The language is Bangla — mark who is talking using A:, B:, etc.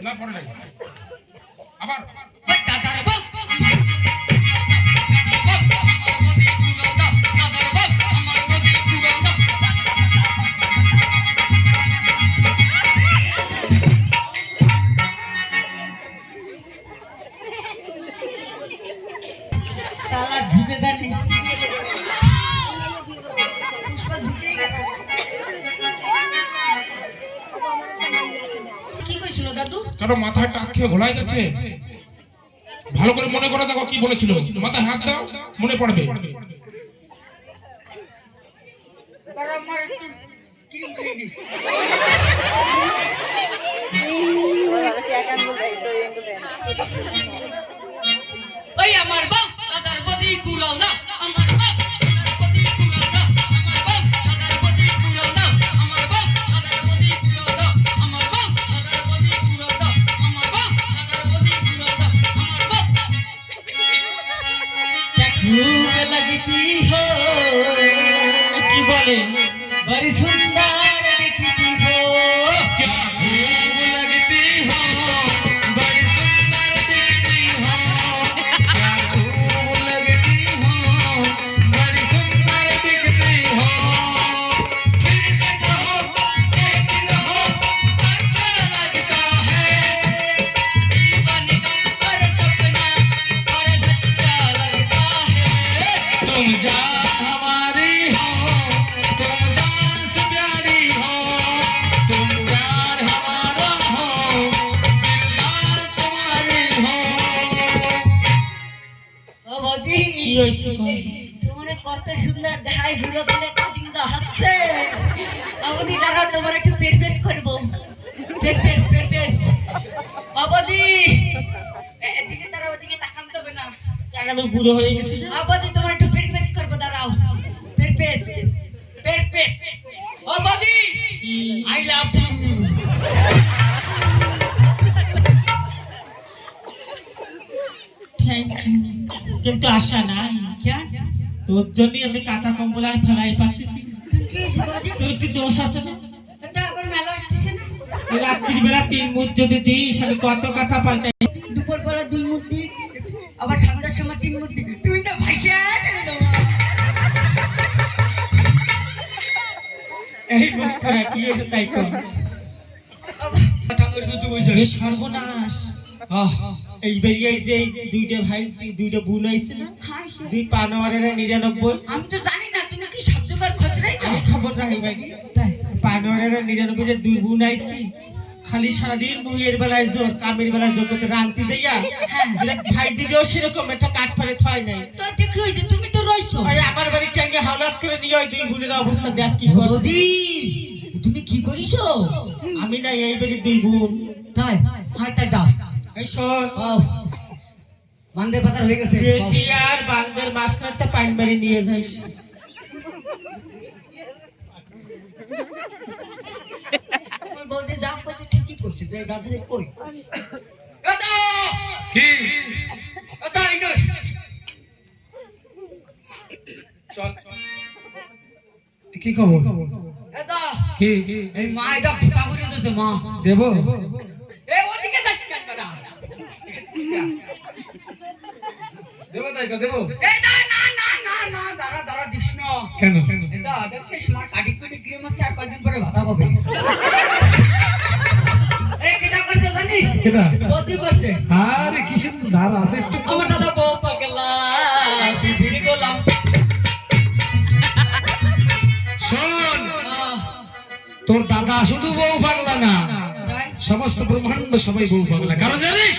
A: না পরে নাই আবার
B: দাদার বউ
C: साला झुकेगा नहीं पुष्पा झुकेगा কি কইছিল দাদু
A: কারো মাথায় টাক খেয়ে ঘোলাই গেছে ভালো করে মনে করে দেখো কি বলেছিল মাথায় হাত দাও মনে পড়বে
C: তারা আমার একটু ক্রিম খেয়ে দি
B: ওই আমার বউ দাদার বদি কুড়াও দাও আমার বউ দাদার বদি কুড়াও দাও আমার বউ দাদার বদি কুড়াও দাও আমার বউ দাদার বদি কুড়াও দাও আমার বউ দাদার বদি কুড়াও দাও আমার বউ দাদার বদি কুড়াও দাও আমার বউ क्या खूब लगती हो की बोले बड़ी सुंदर दिखती हो
A: क्या खूब लगती हो बड़ी सुंदर दिखती हो क्या खूब लगती हो बड़ी सुंदर दिखती हो फिर से कहो एक रहो अच्छा लगता है
B: दीवाने और सपना और सच्चा लगता है
A: तुम जान हमारी हो तुम जान से प्यारी हो तुम प्यार हमारा हो दिलदार तुम्हारी हो
C: ও বদি
B: কি হইছে কই
C: তোমার কত সুন্দর দেখাই ভিডিও বলে কাটিং দা হচ্ছে অবধি দাঁড়া তোমার একটু পেরপেস করব পেরপেস অবধি এদিকে দাঁড়া ওদিকে তাকান তবে না
B: কেন আমি বুড়ো হয়ে গেছি না
C: অবধি তোমার একটু পেরপেস করব দাঁড়াও পেরপেস অবধি I love you
B: thank you কিন্তু আশা নাই
C: क्या
B: তোর জন্য আমি কাটা কম্বল আর ফেলাই পাচ্ছি
C: কি সবাই
B: তোর একটু দোষ আছে না
C: এটা আবার মেলা স্টেশন
B: এই রাত্রির বেলা 3 মুঠ যদি দিস আমি কত কথা পাল্টাই
C: দুপুর বেলা 2 মুঠ দি আবার সন্ধ্যার সময় 3 মুঠ দি তুমি তো ভাইসা চলে যাও
B: এই মুখটা কি হয়েছে তাই কর
C: ঠাকুর দুধ বইছে
B: এ সর্বনাশ এই বেরিয়ে যে দুইটা ভাই দুইটা বোন আইছে না
C: হাই সে
B: দুই পানোয়ারের 99
C: আমি তো জানি না তুমি কি শব্দকার খোঁজ রাই
B: আমি খবর রাখি ভাই
C: তাই
B: পানোয়ারের 99 যে দুই বোন আইছি খালি সারাদিন বইয়ের বেলায় জোর কামের বেলায় যোগ্য তো রান্তি যাইয়া এটা ভাই দিদিও সেরকম একটা কাঠ পারে থয় নাই
C: তো দেখি হইছে তুমি তো রইছো
B: ভাই আমার বাড়ি টাঙ্গে হাওলাত করে নিয়ে ওই দুই বোনের অবস্থা দেখ কি করছে
C: বদি তুমি কি করিছো
B: আমি না এই বাড়ি দুই বোন
C: তাই হাইটা যাও
B: এই শোন
C: ও বান্দের বাজার হয়ে গেছে
B: বেটি আর বান্দের মাঝখানে পাইন বাড়ি নিয়ে যাইস
C: আমার বৌদি যা করছে ঠিকই করছে যে দাদারে কই দাদা
A: কি
C: দাদা ইনো
A: চল কি খবর
C: দাদা
A: কি
C: এই মা এটা ফুটা করে দিয়েছে মা
A: দেব
C: এ ওদিকে যাস কেন বেটা
A: দেব তাই দেব
C: এই না না না না না দাঁড়া দাঁড়া দিস না
A: কেন
C: এটা দেখছিস মা কাটি কুটি ক্রিম আছে আর কদিন পরে ভাতা পাবে এই কেটা করছে জানিস
A: কেটা?
C: বৌদি করছে
A: আরে কি সুন্দর ধার আছে একটু
C: আমার দাদা বউ পাগলা বিবির গোলাম
A: শোন তোর দাদা শুধু বউ পাগলা না সমস্ত ব্রহ্মাণ্ড সবাই বউ পাগলা কারণ জানিস